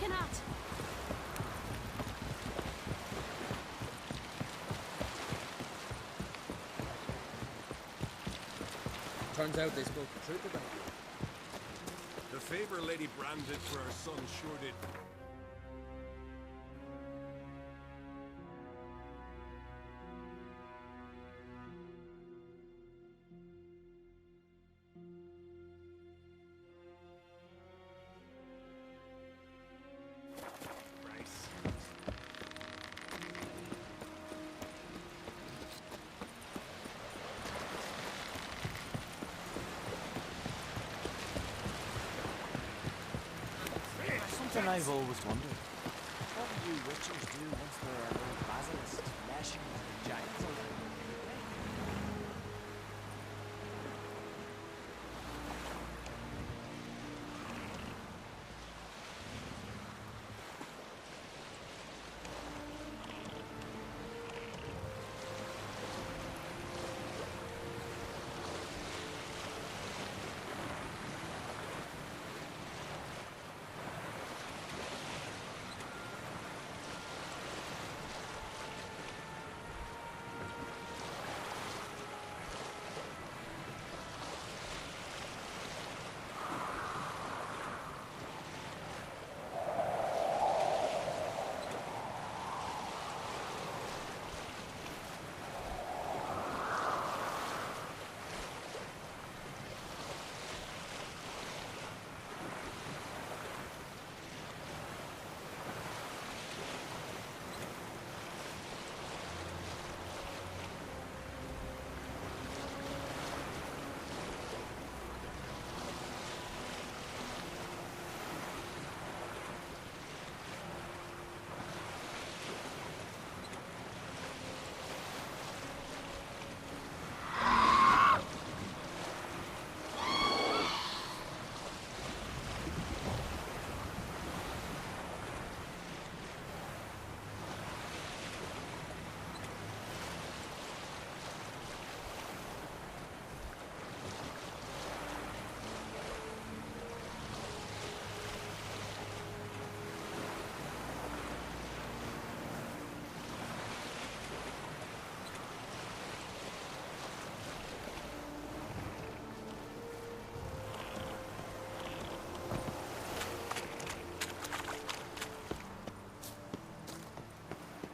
looking at? Turns out they spoke the truth about you. The favor Lady Brand did for her son sure did. Something I've always wondered. What do you witchers do once there are no basilisks lashing the giants over you?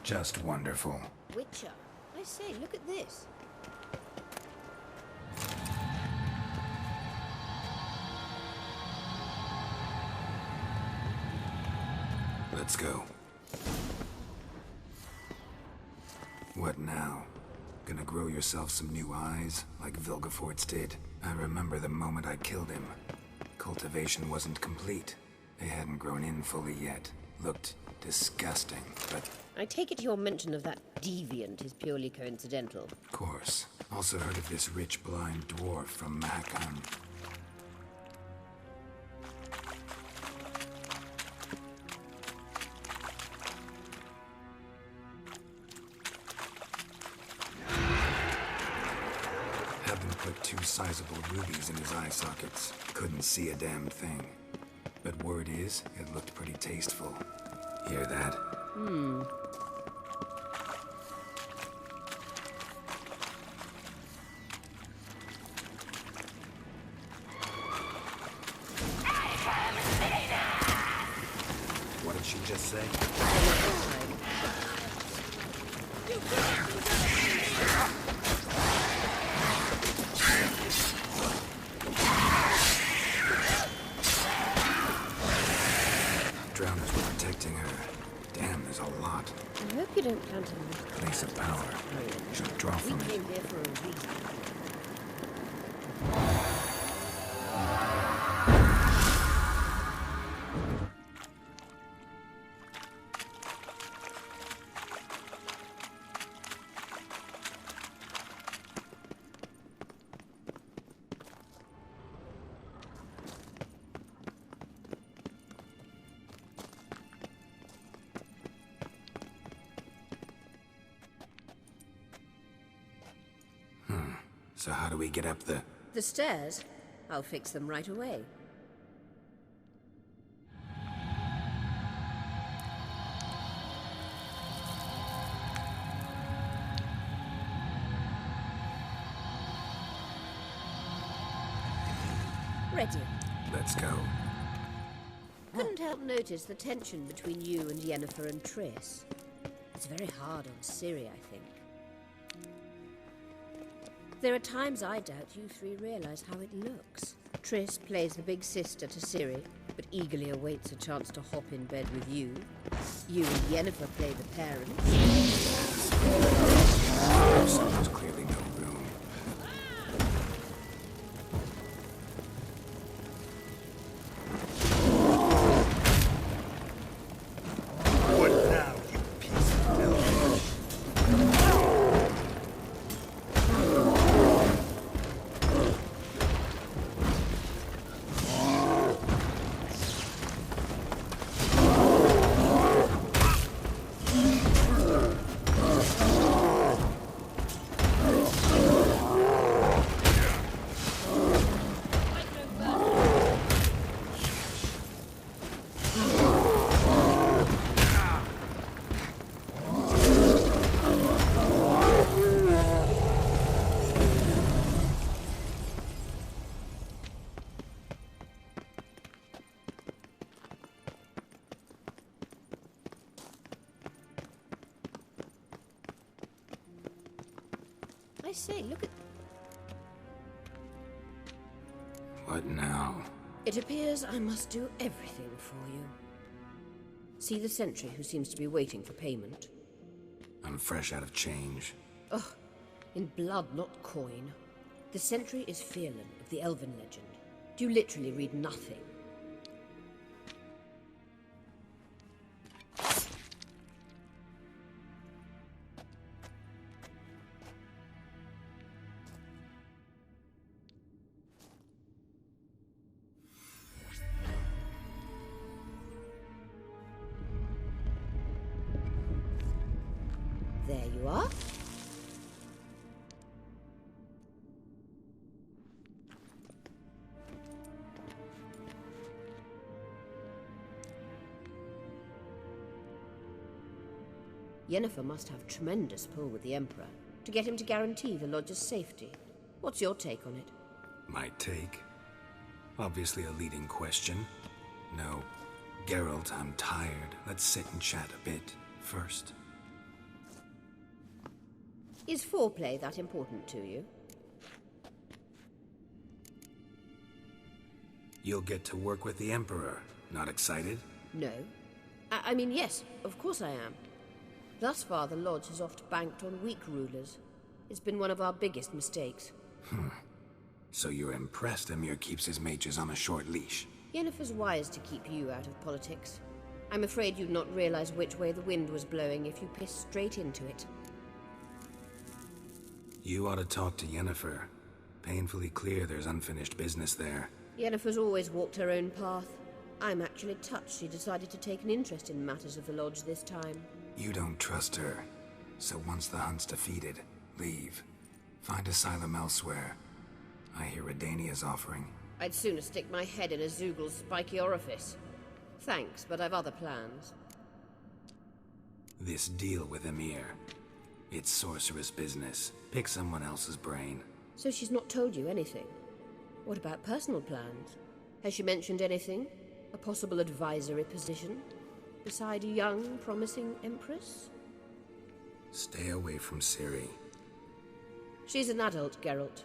Just wonderful. Witcher? I say, look at this. Let's go. What now? Gonna grow yourself some new eyes, like Vilgefortz did? I remember the moment I killed him. Cultivation wasn't complete. They hadn't grown in fully yet. Looked disgusting, but... I take it your mention of that deviant is purely coincidental. Of course. Also heard of this rich blind dwarf from Mahakam. Had them put 2 sizable rubies in his eye sockets. Couldn't see a damn thing. But word is, it looked pretty tasteful. Hear that? What did she just say? Drowners were protecting her. Damn, there's a lot. I hope you don't plan to leave. Place of power. Should draw We from it. came here for a reason. So how do we get up the... The stairs? I'll fix them right away. ready. Let's go. Couldn't help notice the tension between you and Yennefer and Triss. It's very hard on Ciri, I think. There are times I doubt you three realize how it looks. Triss plays the big sister to Ciri, but eagerly awaits a chance to hop in bed with you. You and Yennefer play the parents. There's clearly no room. What now, you piece of filth? I say, look at... What now? It appears I must do everything for you. See the sentry who seems to be waiting for payment? I'm fresh out of change. Ugh, in blood, not coin. The sentry is Fearlan of the Elven legend. Do you literally read nothing? There you are. Yennefer must have tremendous pull with the Emperor to get him to guarantee the Lodge's safety. What's your take on it? My take? Obviously a leading question. No. Geralt, I'm tired. Let's sit and chat a bit first. Is foreplay that important to you? You'll get to work with the Emperor. Not excited? No. I mean, yes, of course I am. Thus far, the Lodge has oft banked on weak rulers. It's been one of our biggest mistakes. So you're impressed Emir keeps his mages on a short leash? Yennefer's wise to keep you out of politics. I'm afraid you'd not realize which way the wind was blowing if you pissed straight into it. You ought to talk to Yennefer. Painfully clear there's unfinished business there. Yennefer's always walked her own path. I'm actually touched she decided to take an interest in matters of the Lodge this time. You don't trust her. So once the hunt's defeated, leave. Find asylum elsewhere. I hear Redania's offering. I'd sooner stick my head in a Zoogl's spiky orifice. Thanks, but I've other plans. This deal with Emir. It's sorceress business. Pick someone else's brain. So she's not told you anything? What about personal plans? Has she mentioned anything? A possible advisory position? Beside a young, promising Empress? Stay away from Ciri. She's an adult, Geralt.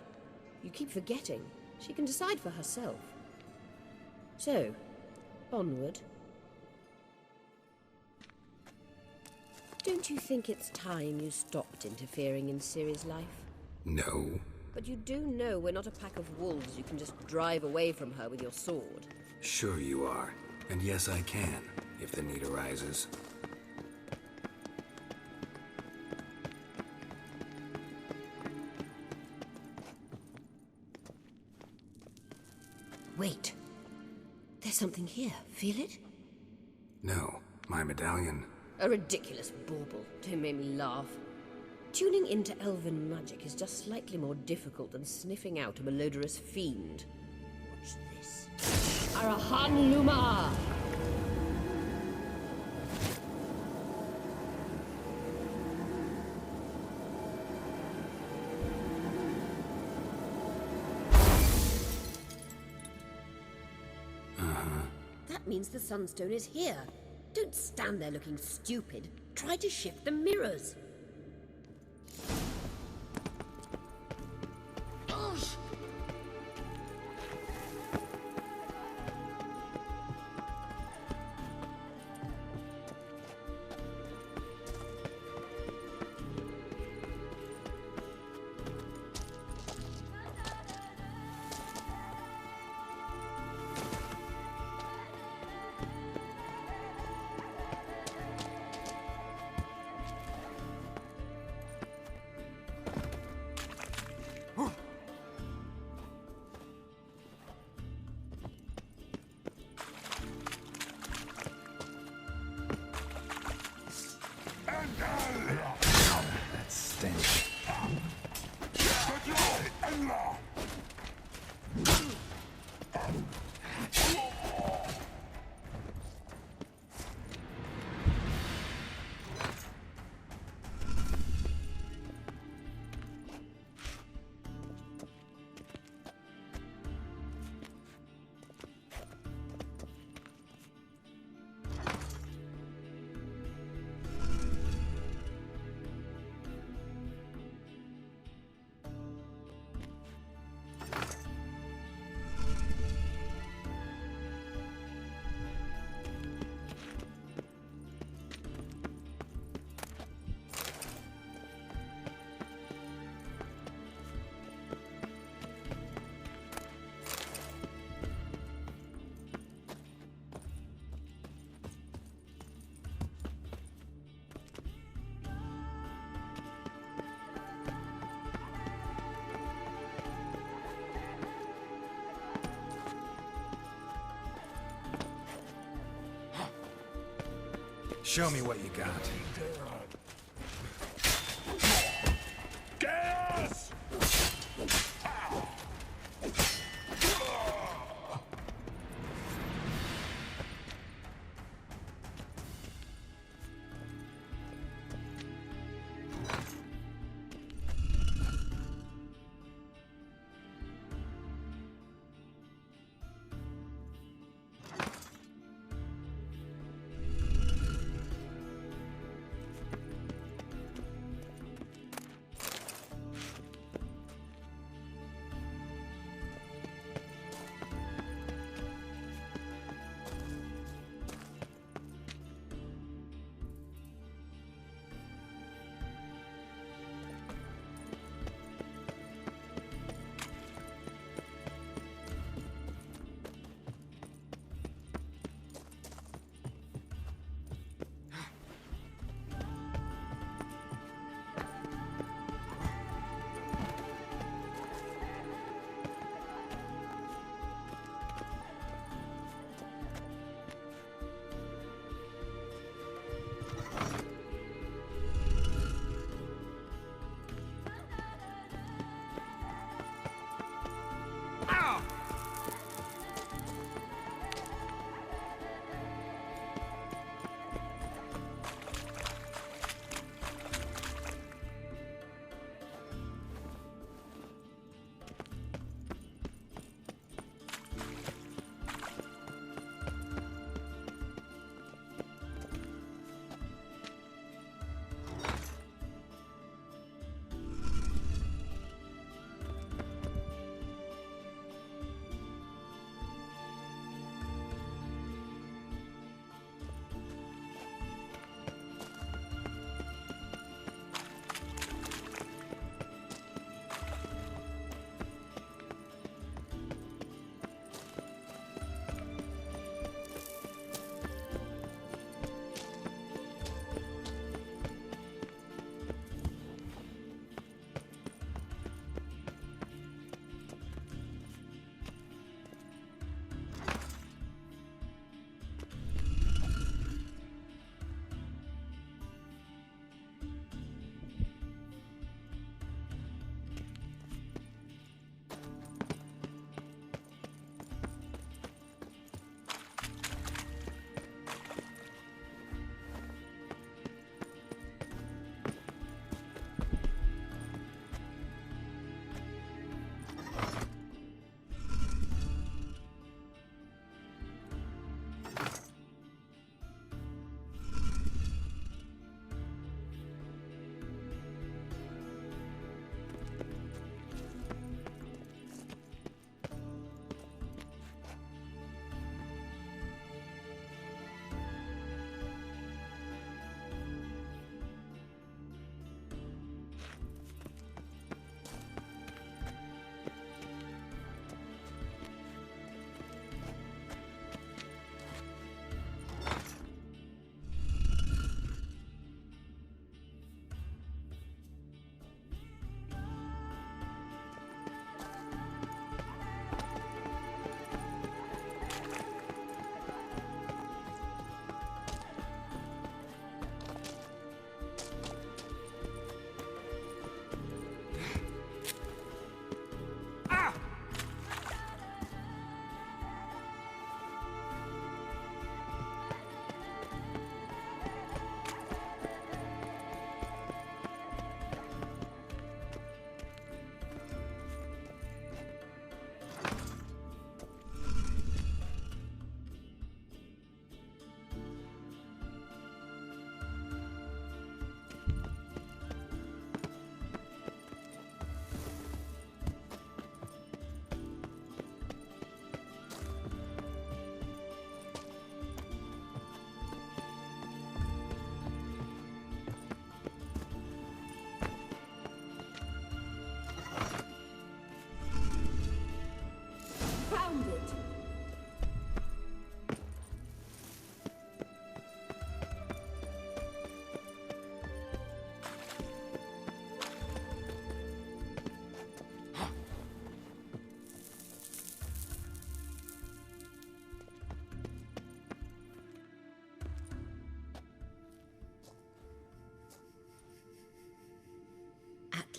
You keep forgetting. She can decide for herself. So, onward. Don't you think it's time you stopped interfering in Ciri's life? No. But you do know we're not a pack of wolves you can just drive away from her with your sword. Sure you are. And yes, I can, if the need arises. Wait. There's something here. Feel it? No, my medallion. A ridiculous bauble. Don't make me laugh. Tuning into elven magic is just slightly more difficult than sniffing out a malodorous fiend. Watch this. Arahan Luma! That means the Sunstone is here. Don't stand there looking stupid. Try to shift the mirrors. That stench. Show me what you got. Gas!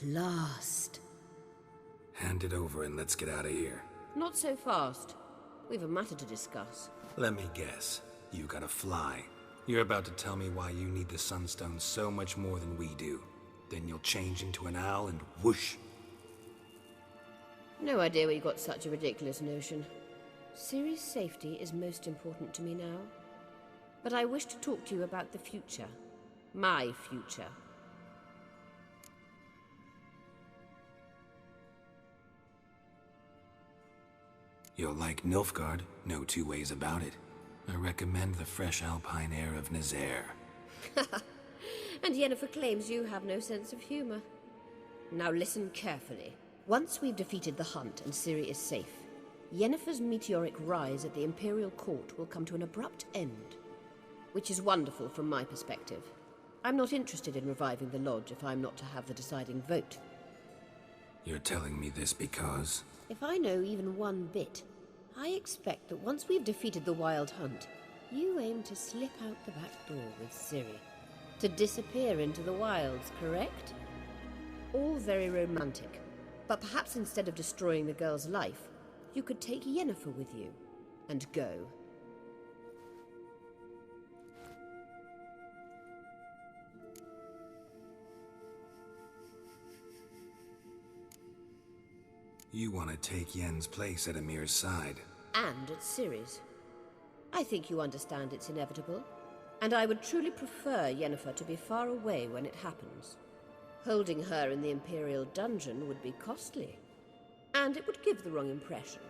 last. Hand it over and let's get out of here. Not so fast. We've a matter to discuss. Let me guess. You gotta fly. You're about to tell me why you need the Sunstone so much more than we do. Then you'll change into an owl and whoosh. No idea where you got such a ridiculous notion. Ciri's safety is most important to me now. But I wish to talk to you about the future. My future. You'll like Nilfgaard, no two ways about it. I recommend the fresh alpine air of Nazaire. And Yennefer claims you have no sense of humor. Now listen carefully. Once we've defeated the hunt and Ciri is safe, Yennefer's meteoric rise at the Imperial Court will come to an abrupt end. Which is wonderful from my perspective. I'm not interested in reviving the Lodge if I'm not to have the deciding vote. You're telling me this because... If I know even one bit, I expect that once we've defeated the Wild Hunt, you aim to slip out the back door with Ciri. To disappear into the wilds, correct? All very romantic. But perhaps instead of destroying the girl's life, you could take Yennefer with you, and go. You want to take Yen's place at Amir's side. And at Ciri's. I think you understand it's inevitable, and I would truly prefer Yennefer to be far away when it happens. Holding her in the Imperial dungeon would be costly, and it would give the wrong impression.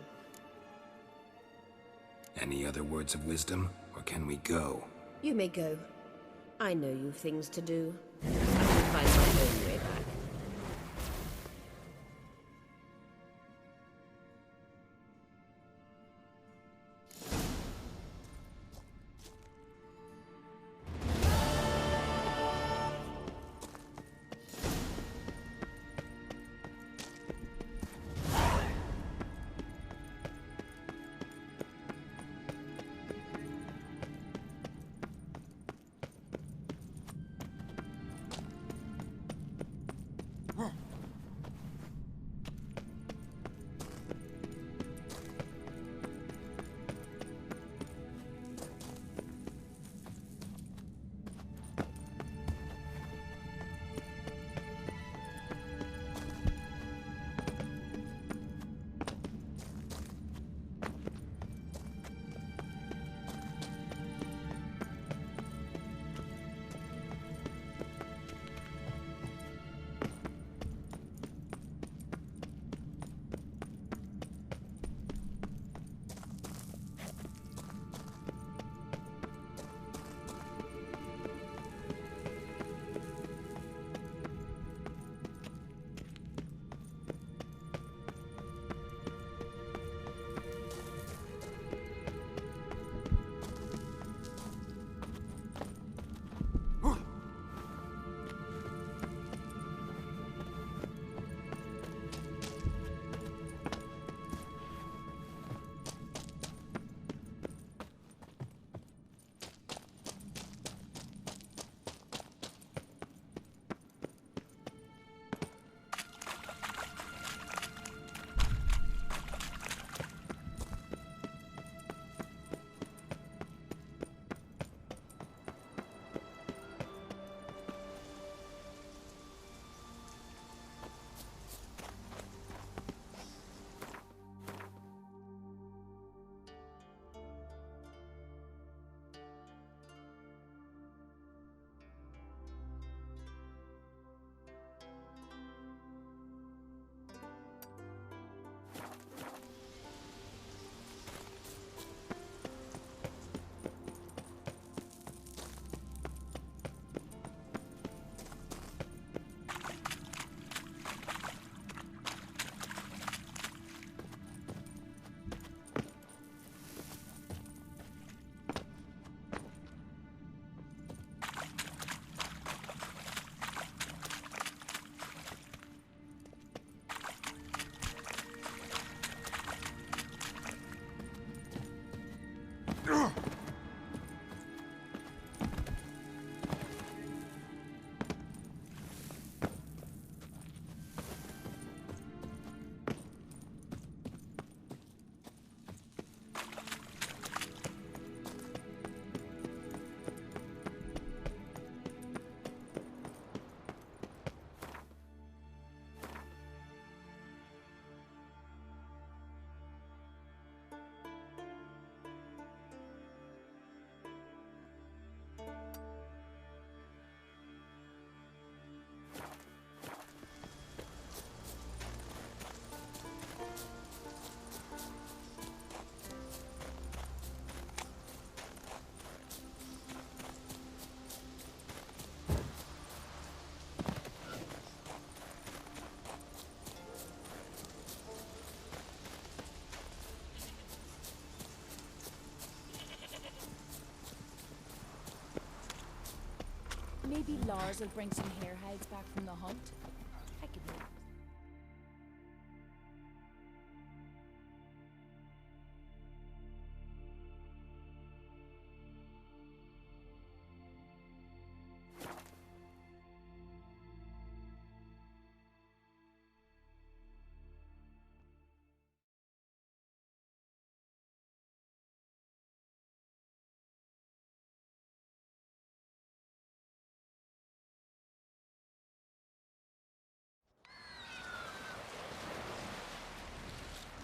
Any other words of wisdom, or can we go? You may go. I know you've things to do. I can find my own way back. Maybe Lars will bring some hare hides back from the hunt. I could use.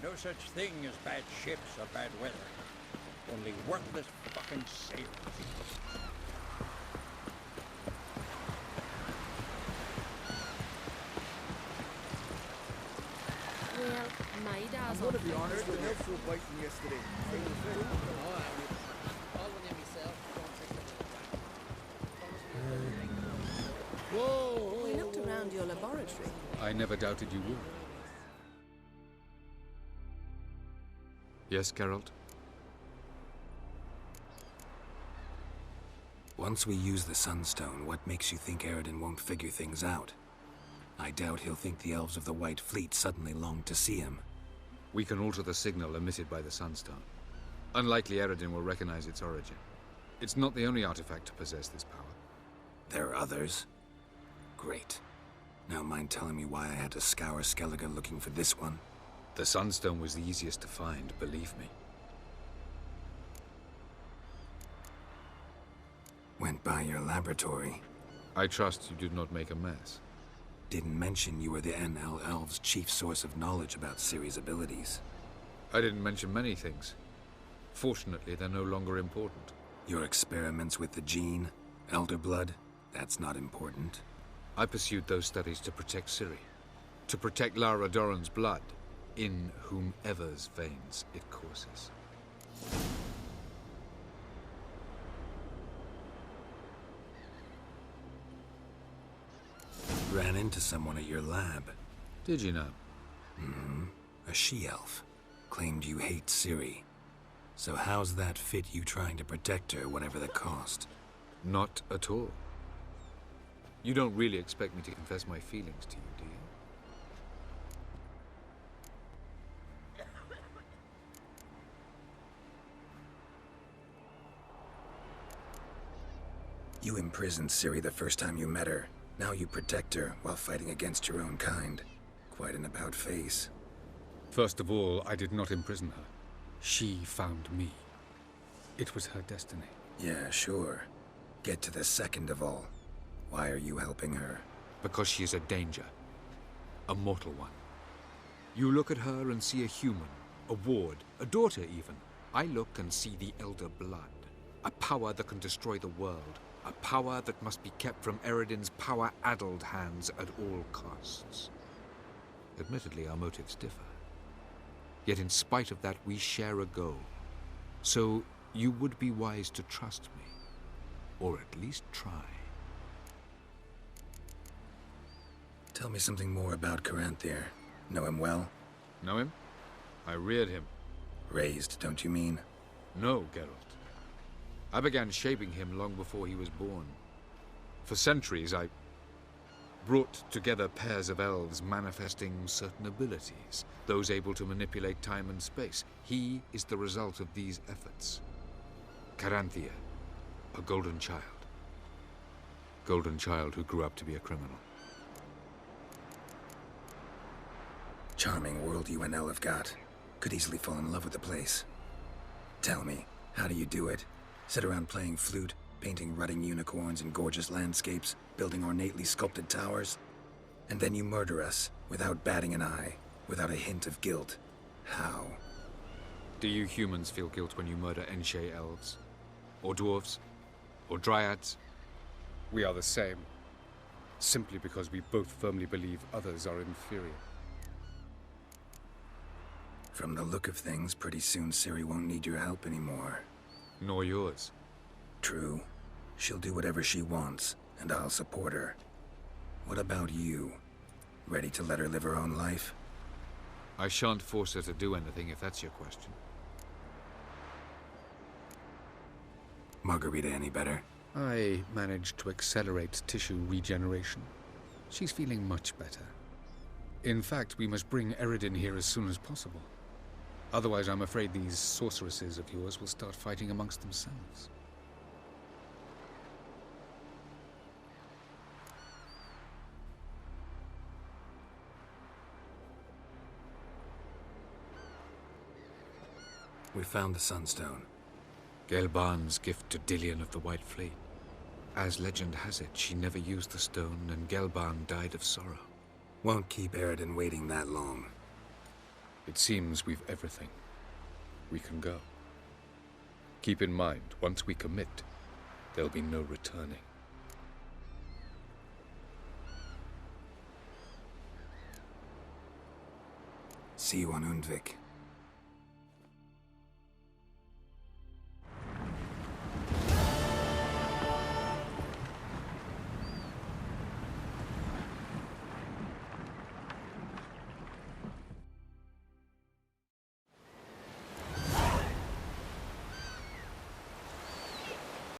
No such thing as bad ships or bad weather. Only worthless fucking sailors. Well, my dad's I'm gonna be honest, the help were biting yesterday. They were very Whoa! We looked around your laboratory. I never doubted you would. Yes, Geralt? Once we use the Sunstone, what makes you think Aradin won't figure things out? I doubt he'll think the elves of the White Fleet suddenly longed to see him. We can alter the signal emitted by the Sunstone. Unlikely Aradin will recognize its origin. It's not the only artifact to possess this power. There are others? Great. Now mind telling me why I had to scour Skellige looking for this one? The Sunstone was the easiest to find, believe me. Went by your laboratory. I trust you did not make a mess. Didn't mention you were the NL Elves' chief source of knowledge about Ciri's abilities. I didn't mention many things. Fortunately, they're no longer important. Your experiments with the gene, Elder Blood, that's not important. I pursued those studies to protect Ciri. To protect Lara Doran's blood, in whomever's veins it courses. Ran into someone at your lab. Did you know? A she-elf. Claimed you hate Ciri. So how's that fit you trying to protect her, whatever the cost? Not at all. You don't really expect me to confess my feelings to you, do you? You imprisoned Ciri the first time you met her. Now you protect her while fighting against your own kind. Quite an about-face. First of all, I did not imprison her. She found me. It was her destiny. Yeah, sure. Get to the second of all. Why are you helping her? Because she is a danger. A mortal one. You look at her and see a human, a ward, a daughter even. I look and see the Elder Blood. A power that can destroy the world. A power that must be kept from Eredin's power-addled hands at all costs. Admittedly, our motives differ. Yet in spite of that, we share a goal. So you would be wise to trust me. Or at least try. Tell me something more about Caranthir. Know him well? Know him? I reared him. Raised, don't you mean? No, Geralt. I began shaping him long before he was born. For centuries, I brought together pairs of elves manifesting certain abilities, those able to manipulate time and space. He is the result of these efforts. Caranthir, a golden child. Golden child who grew up to be a criminal. Charming world you and Elle have got. Could easily fall in love with the place. Tell me, how do you do it? Sit around playing flute, painting rutting unicorns in gorgeous landscapes, building ornately sculpted towers? And then you murder us, without batting an eye, without a hint of guilt. How? Do you humans feel guilt when you murder Enshe elves? Or dwarves? Or dryads? We are the same. Simply because we both firmly believe others are inferior. From the look of things, pretty soon Ciri won't need your help anymore. Nor yours. True. She'll do whatever she wants, and I'll support her. What about you? Ready to let her live her own life? I shan't force her to do anything if that's your question. Margarita any better? I managed to accelerate tissue regeneration. She's feeling much better. In fact, we must bring Eredin here as soon as possible. Otherwise, I'm afraid these sorceresses of yours will start fighting amongst themselves. We found the Sunstone. Gelban's gift to Dillion of the White Fleet. As legend has it, she never used the stone, and Gelban died of sorrow. Won't keep Eredin waiting that long. It seems we've everything. We can go. Keep in mind, once we commit, there'll be no returning. See you on Undvik.